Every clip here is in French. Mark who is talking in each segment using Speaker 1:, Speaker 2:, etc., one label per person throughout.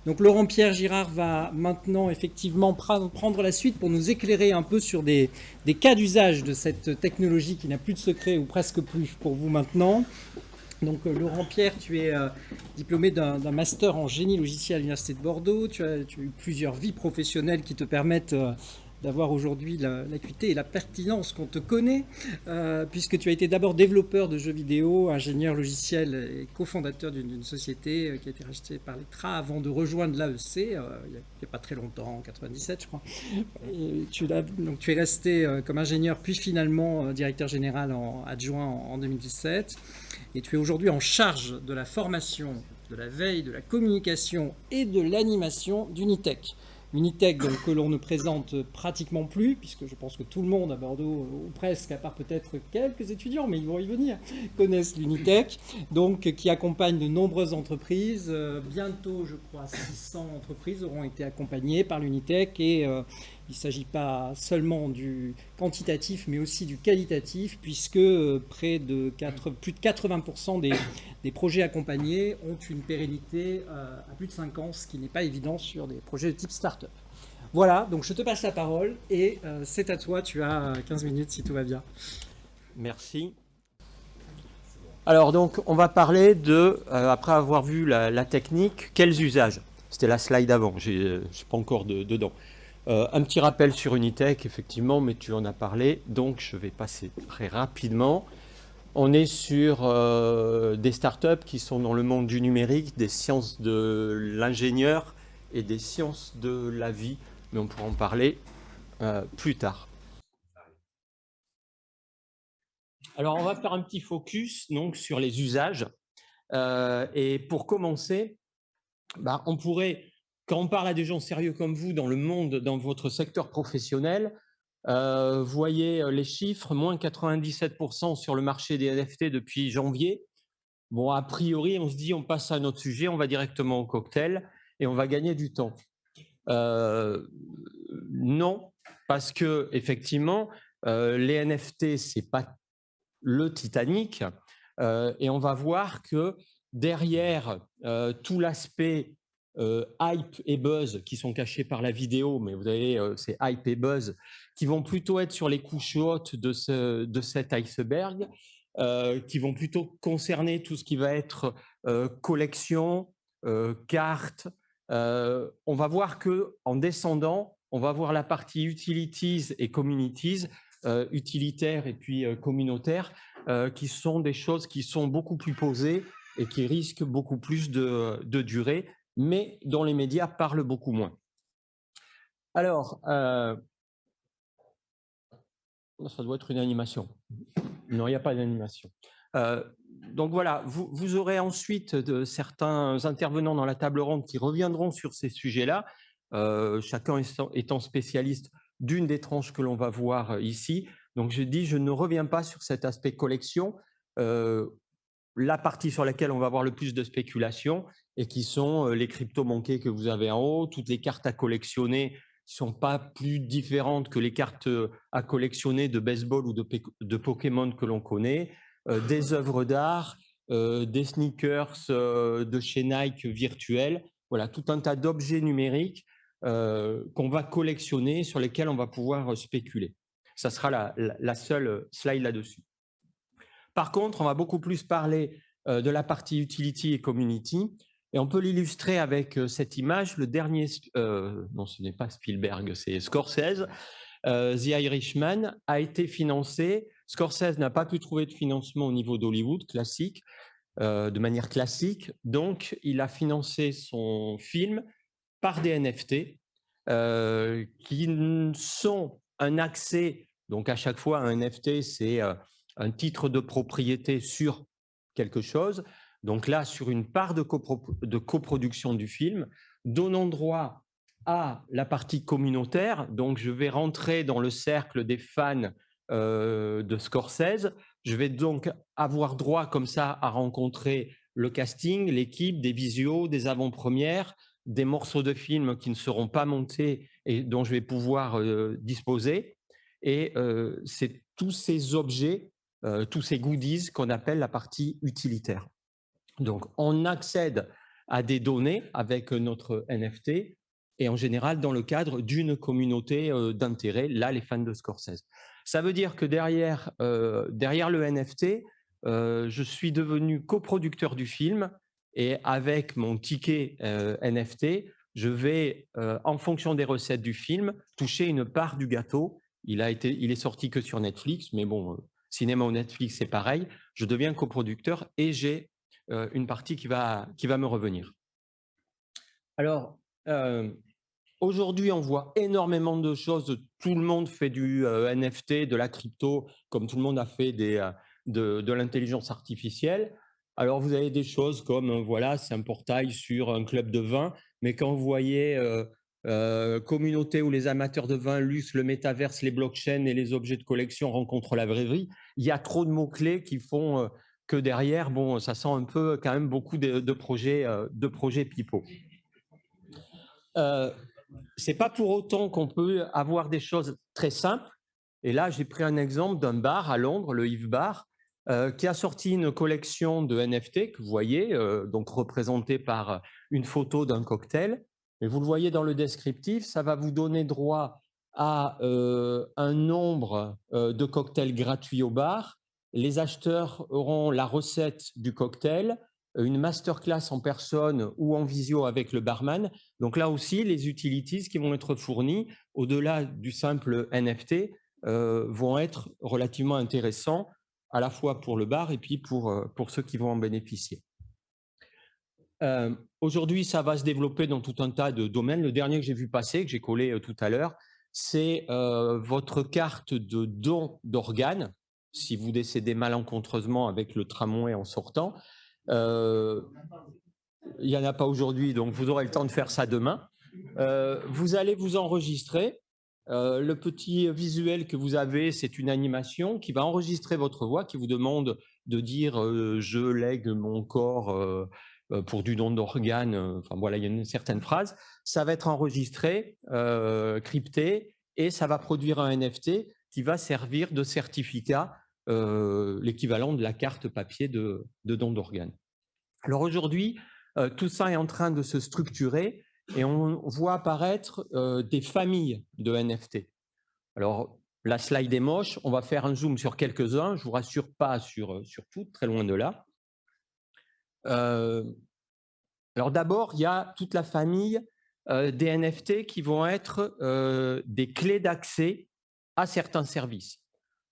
Speaker 1: Donc Laurent-Pierre Girard va maintenant effectivement prendre la suite pour nous éclairer un peu sur des cas d'usage de cette technologie qui n'a plus de secret ou presque plus pour vous maintenant. Donc Laurent-Pierre, tu es diplômé d'un master en génie logiciel à l'Université de Bordeaux. Tu as eu plusieurs vies professionnelles qui te permettent d'avoir aujourd'hui l'acuité et la pertinence qu'on te connaît, puisque tu as été d'abord développeur de jeux vidéo, ingénieur logiciel et cofondateur d'une société qui a été rachetée par l'ETRA avant de rejoindre l'AEC, il n'y a pas très longtemps, en 97 je crois. Et donc tu es resté comme ingénieur, puis finalement directeur général adjoint en 2017. Et tu es aujourd'hui en charge de la formation, de la veille, de la communication et de l'animation d'Unitech. Unitech, donc, que l'on ne présente pratiquement plus, puisque je pense que tout le monde à Bordeaux, ou presque, à part peut-être quelques étudiants, mais ils vont y venir, connaissent l'Unitech, donc qui accompagne de nombreuses entreprises. Bientôt, je crois, 600 entreprises auront été accompagnées par l'Unitech et il ne s'agit pas seulement du quantitatif, mais aussi du qualitatif, puisque plus de 80% des projets accompagnés ont une pérennité à plus de 5 ans, ce qui n'est pas évident sur des projets de type start-up. Voilà, donc je te passe la parole et c'est à toi, tu as 15 minutes si tout va bien.
Speaker 2: Merci. Alors donc on va parler après avoir vu la technique, quels usages? C'était la slide avant, je ne suis pas encore dedans. Un petit rappel sur Unitech, effectivement, mais tu en as parlé, donc je vais passer très rapidement. On est sur des startups qui sont dans le monde du numérique, des sciences de l'ingénieur et des sciences de la vie, mais on pourra en parler plus tard. Alors, on va faire un petit focus donc, sur les usages. Et pour commencer, on pourrait, quand on parle à des gens sérieux comme vous dans le monde, dans votre secteur professionnel, voyez les chiffres, moins 97% sur le marché des NFT depuis janvier. Bon, a priori, on se dit, on passe à un autre sujet, on va directement au cocktail et on va gagner du temps. Non, parce que effectivement, les NFT, c'est pas le Titanic, et on va voir que derrière tout l'aspect hype et buzz qui sont cachés par la vidéo, mais vous avez ces hype et buzz qui vont plutôt être sur les couches hautes de cet iceberg, qui vont plutôt concerner tout ce qui va être collection, cartes. On va voir que en descendant, on va voir la partie utilities et communities, utilitaires et puis communautaires, qui sont des choses qui sont beaucoup plus posées et qui risquent beaucoup plus de durée, mais dont les médias parlent beaucoup moins. Alors, ça doit être une animation. Non, il n'y a pas d'animation. Donc voilà, vous aurez ensuite certains intervenants dans la table ronde qui reviendront sur ces sujets-là, chacun étant spécialiste d'une des tranches que l'on va voir ici. Donc je dis, je ne reviens pas sur cet aspect collection, la partie sur laquelle on va avoir le plus de spéculation et qui sont les crypto-manqués que vous avez en haut, toutes les cartes à collectionner qui ne sont pas plus différentes que les cartes à collectionner de baseball ou de Pokémon que l'on connaît, des œuvres d'art, des sneakers de chez Nike virtuels, voilà, tout un tas d'objets numériques qu'on va collectionner, sur lesquels on va pouvoir spéculer. Ça sera la seule slide là-dessus. Par contre, on va beaucoup plus parler de la partie utility et community, et on peut l'illustrer avec cette image. Le dernier, non, ce n'est pas Spielberg, c'est Scorsese. The Irishman a été financé. Scorsese n'a pas pu trouver de financement au niveau d'Hollywood classique, de manière classique. Donc, il a financé son film par des NFT qui sont un accès. Donc, à chaque fois, un NFT, c'est un titre de propriété sur quelque chose. Donc là, sur une part de coproduction du film, donnant droit à la partie communautaire. Donc, je vais rentrer dans le cercle des fans de Scorsese. Je vais donc avoir droit comme ça à rencontrer le casting, l'équipe, des visios, des avant-premières, des morceaux de films qui ne seront pas montés et dont je vais pouvoir disposer. Et c'est tous ces objets, tous ces goodies qu'on appelle la partie utilitaire. Donc, on accède à des données avec notre NFT, et en général dans le cadre d'une communauté d'intérêt, là les fans de Scorsese. Ça veut dire que derrière le NFT, je suis devenu coproducteur du film, et avec mon ticket NFT, je vais, en fonction des recettes du film, toucher une part du gâteau. Il est sorti que sur Netflix, mais bon, cinéma ou Netflix, c'est pareil. Je deviens coproducteur et j'ai une partie qui va me revenir. Alors, aujourd'hui, on voit énormément de choses. Tout le monde fait du NFT, de la crypto, comme tout le monde a fait de l'intelligence artificielle. Alors, vous avez des choses comme, voilà, c'est un portail sur un club de vin, mais quand vous voyez communauté où les amateurs de vin, luxe, le métaverse, les blockchains et les objets de collection rencontrent la vraie vie, il y a trop de mots-clés qui font que derrière, bon, ça sent un peu quand même beaucoup de projets pipeaux. C'est pas pour autant qu'on peut avoir des choses très simples. Et là, j'ai pris un exemple d'un bar à Londres, le Yves Bar, qui a sorti une collection de NFT que vous voyez, donc représentée par une photo d'un cocktail. Et vous le voyez dans le descriptif, ça va vous donner droit à un nombre de cocktails gratuits au bar. Les acheteurs auront la recette du cocktail, une masterclass en personne ou en visio avec le barman. Donc là aussi, les utilities qui vont être fournies, au-delà du simple NFT, vont être relativement intéressants, à la fois pour le bar et puis pour ceux qui vont en bénéficier. Aujourd'hui, ça va se développer dans tout un tas de domaines. Le dernier que j'ai vu passer, que j'ai collé tout à l'heure, c'est votre carte de don d'organes, si vous décédez malencontreusement avec le tramway en sortant. Il n'y en a pas aujourd'hui, donc vous aurez le temps de faire ça demain. Vous allez vous enregistrer. Le petit visuel que vous avez, c'est une animation qui va enregistrer votre voix, qui vous demande de dire je lègue mon corps pour du don d'organes. Enfin voilà, il y a une certaine phrase. Ça va être enregistré, crypté, et ça va produire un NFT qui va servir de certificat, l'équivalent de la carte papier de don d'organes. Alors aujourd'hui, tout ça est en train de se structurer et on voit apparaître des familles de NFT. Alors, la slide est moche, on va faire un zoom sur quelques-uns, je ne vous rassure pas sur tout, très loin de là. Alors d'abord, il y a toute la famille des NFT qui vont être des clés d'accès à certains services.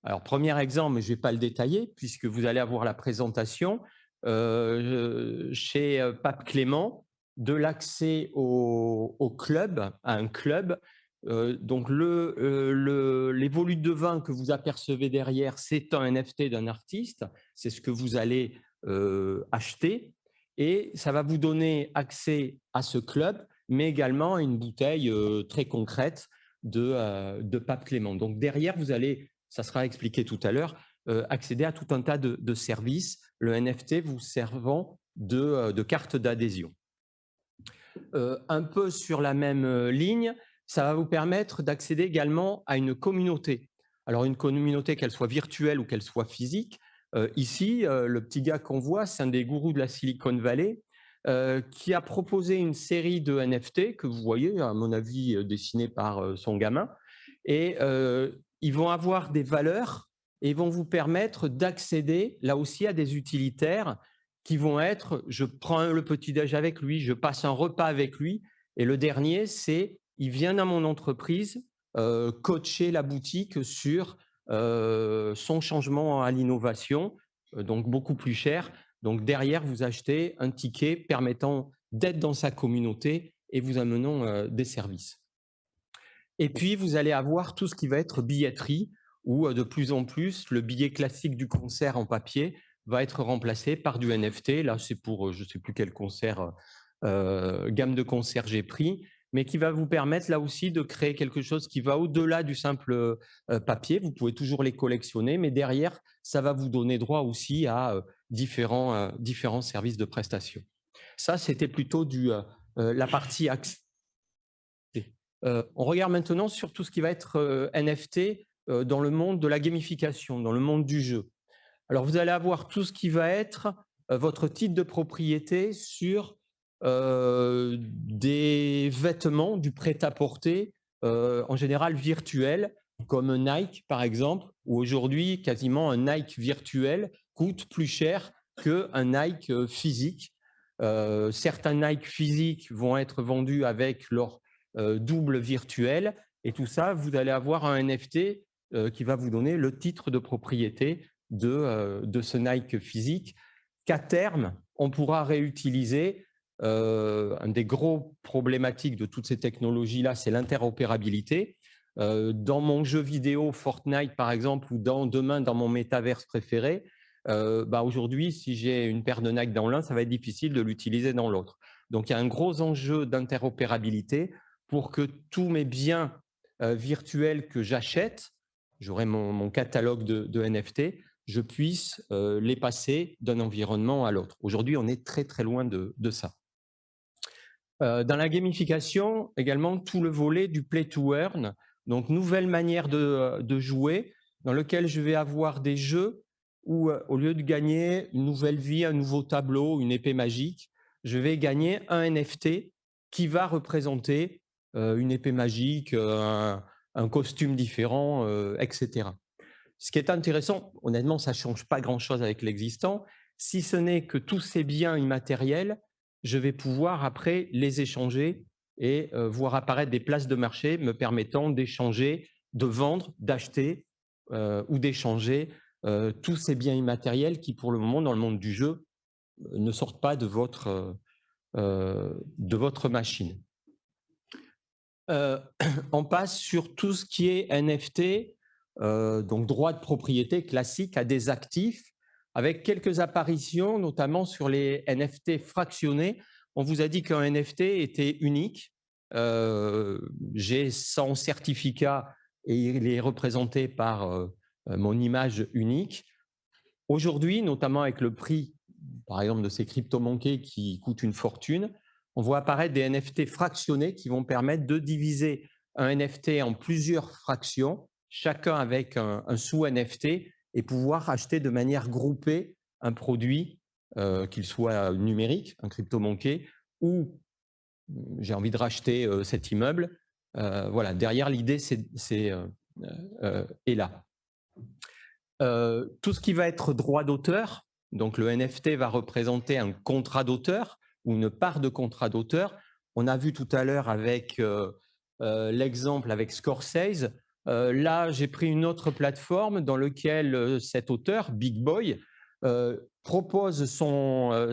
Speaker 2: Alors, premier exemple, mais je ne vais pas le détailler puisque vous allez avoir la présentation chez Pape Clément, de l'accès au club, à un club. Donc, les volutes de vin que vous apercevez derrière, c'est un NFT d'un artiste. C'est ce que vous allez acheter. Et ça va vous donner accès à ce club, mais également à une bouteille très concrète de Pape Clément. Donc, derrière, vous allez, ça sera expliqué tout à l'heure, accéder à tout un tas de services, le NFT vous servant de carte d'adhésion. Un peu sur la même ligne, ça va vous permettre d'accéder également à une communauté. Alors une communauté, qu'elle soit virtuelle ou qu'elle soit physique. Ici, le petit gars qu'on voit, c'est un des gourous de la Silicon Valley qui a proposé une série de NFT que vous voyez, à mon avis, dessinés par son gamin. Et ils vont avoir des valeurs et ils vont vous permettre d'accéder là aussi à des utilitaires qui vont être, je prends le petit-déj avec lui, je passe un repas avec lui, et le dernier, c'est, il vient dans mon entreprise coacher la boutique sur son changement à l'innovation, donc beaucoup plus cher. Donc derrière, vous achetez un ticket permettant d'être dans sa communauté et vous amenant des services. Et puis, vous allez avoir tout ce qui va être billetterie, où de plus en plus, le billet classique du concert en papier va être remplacé par du NFT. Là, c'est pour, je ne sais plus quel concert, gamme de concerts j'ai pris, mais qui va vous permettre là aussi de créer quelque chose qui va au-delà du simple papier. Vous pouvez toujours les collectionner, mais derrière, ça va vous donner droit aussi à différents services de prestation. Ça, c'était plutôt la partie accès. On regarde maintenant sur tout ce qui va être NFT dans le monde de la gamification, dans le monde du jeu. Alors, vous allez avoir tout ce qui va être votre titre de propriété sur des vêtements, du prêt-à-porter, en général virtuel, comme Nike par exemple, où aujourd'hui quasiment un Nike virtuel coûte plus cher qu'un Nike physique. Certains Nike physiques vont être vendus avec leur double virtuel, et tout ça, vous allez avoir un NFT qui va vous donner le titre de propriété de ce Nike physique, qu'à terme, on pourra réutiliser. Un des gros problématiques de toutes ces technologies-là, c'est l'interopérabilité. Dans mon jeu vidéo Fortnite, par exemple, ou demain dans mon métaverse préféré, aujourd'hui, si j'ai une paire de Nike dans l'un, ça va être difficile de l'utiliser dans l'autre. Donc, il y a un gros enjeu d'interopérabilité pour que tous mes biens virtuels que j'achète, j'aurai mon catalogue de NFT, je puisse les passer d'un environnement à l'autre. Aujourd'hui, on est très, très loin de ça. Dans la gamification, également, tout le volet du play to earn, donc nouvelle manière de jouer, dans lequel je vais avoir des jeux où, au lieu de gagner une nouvelle vie, un nouveau tableau, une épée magique, je vais gagner un NFT qui va représenter une épée magique, un costume différent, etc. Ce qui est intéressant, honnêtement, ça ne change pas grand-chose avec l'existant, si ce n'est que tous ces biens immatériels, je vais pouvoir après les échanger et voir apparaître des places de marché me permettant d'échanger, de vendre, d'acheter ou d'échanger tous ces biens immatériels qui, pour le moment, dans le monde du jeu, ne sortent pas de votre machine. On passe sur tout ce qui est NFT, donc droit de propriété classique à des actifs, avec quelques apparitions, notamment sur les NFT fractionnés. On vous a dit qu'un NFT était unique. J'ai 100 certificats et il est représenté par mon image unique. Aujourd'hui, notamment avec le prix, par exemple, de ces crypto-monnaies qui coûtent une fortune, on voit apparaître des NFT fractionnés qui vont permettre de diviser un NFT en plusieurs fractions, chacun avec un sous-NFT, et pouvoir acheter de manière groupée un produit, qu'il soit numérique, un crypto-monnaie, ou j'ai envie de racheter cet immeuble. Voilà, derrière l'idée, est là. Tout ce qui va être droit d'auteur, donc le NFT va représenter un contrat d'auteur ou une part de contrat d'auteur. On a vu tout à l'heure avec l'exemple avec Scorsese. Là, j'ai pris une autre plateforme dans laquelle cet auteur, Big Boy, propose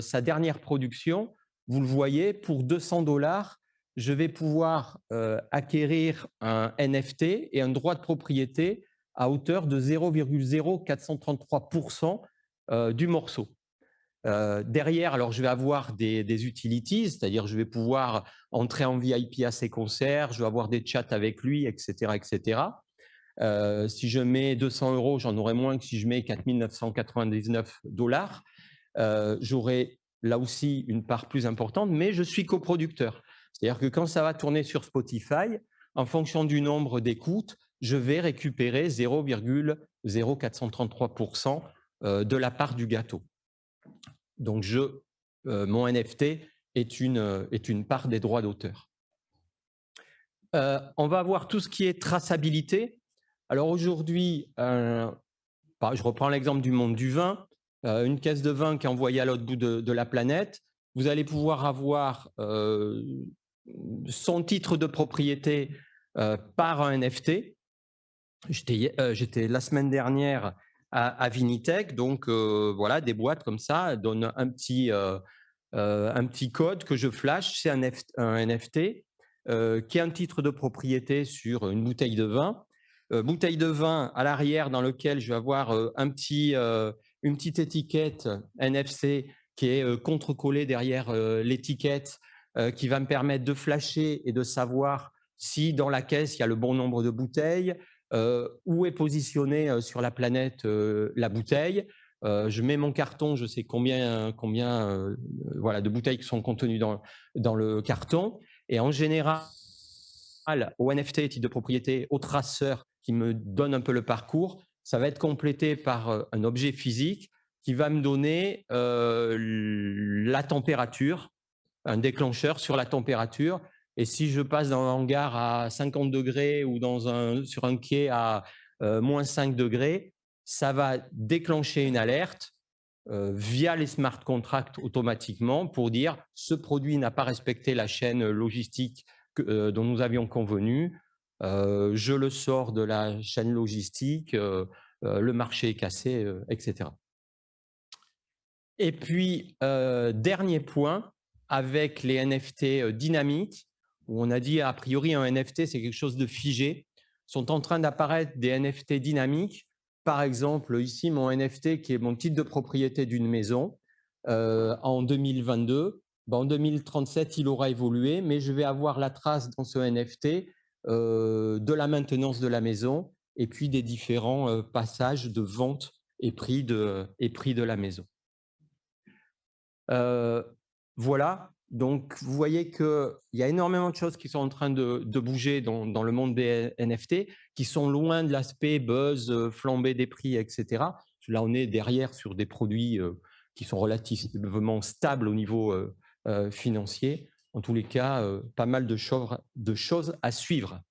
Speaker 2: sa dernière production. Vous le voyez, pour 200 $, je vais pouvoir acquérir un NFT et un droit de propriété à hauteur de 0,0433% du morceau. Derrière, alors je vais avoir des utilities, c'est-à-dire je vais pouvoir entrer en VIP à ses concerts, je vais avoir des chats avec lui, etc. etc. Si je mets 200 €, j'en aurai moins que si je mets 4 999 $. J'aurai là aussi une part plus importante, mais je suis coproducteur. C'est-à-dire que quand ça va tourner sur Spotify, en fonction du nombre d'écoutes, je vais récupérer 0,0433% de la part du gâteau. Donc, mon NFT est une part des droits d'auteur. On va voir tout ce qui est traçabilité. Alors aujourd'hui, je reprends l'exemple du monde du vin. Une caisse de vin qui est envoyée à l'autre bout de la planète. Vous allez pouvoir avoir son titre de propriété par un NFT. J'étais la semaine dernière à Vinitech, donc voilà, des boîtes comme ça donnent un petit code que je flash, c'est un NFT qui est un titre de propriété sur une bouteille de vin. Bouteille de vin à l'arrière dans lequel je vais avoir une petite étiquette NFC qui est contre-collée derrière l'étiquette qui va me permettre de flasher et de savoir si dans la caisse il y a le bon nombre de bouteilles, où est positionnée sur la planète la bouteille. Je mets mon carton, je sais combien voilà, de bouteilles qui sont contenues dans le carton. Et en général, au NFT, titre de propriété, au traceur qui me donne un peu le parcours, ça va être complété par un objet physique qui va me donner la température un déclencheur sur la température. Et si je passe dans un hangar à 50 degrés ou sur un quai à moins 5 degrés, ça va déclencher une alerte via les smart contracts automatiquement pour dire ce produit n'a pas respecté la chaîne logistique dont nous avions convenu, je le sors de la chaîne logistique, le marché est cassé, etc. Et puis, dernier point, avec les NFT dynamiques, où on a dit a priori un NFT c'est quelque chose de figé, sont en train d'apparaître des NFT dynamiques. Par exemple, ici, mon NFT qui est mon titre de propriété d'une maison en 2022. En 2037, il aura évolué, mais je vais avoir la trace dans ce NFT de la maintenance de la maison et puis des différents passages de vente et prix de la maison. Voilà, donc vous voyez qu'il y a énormément de choses qui sont en train de bouger dans le monde des NFT, qui sont loin de l'aspect buzz, flambée des prix, etc. Là, on est derrière sur des produits qui sont relativement stables au niveau financier. En tous les cas, pas mal de choses à suivre.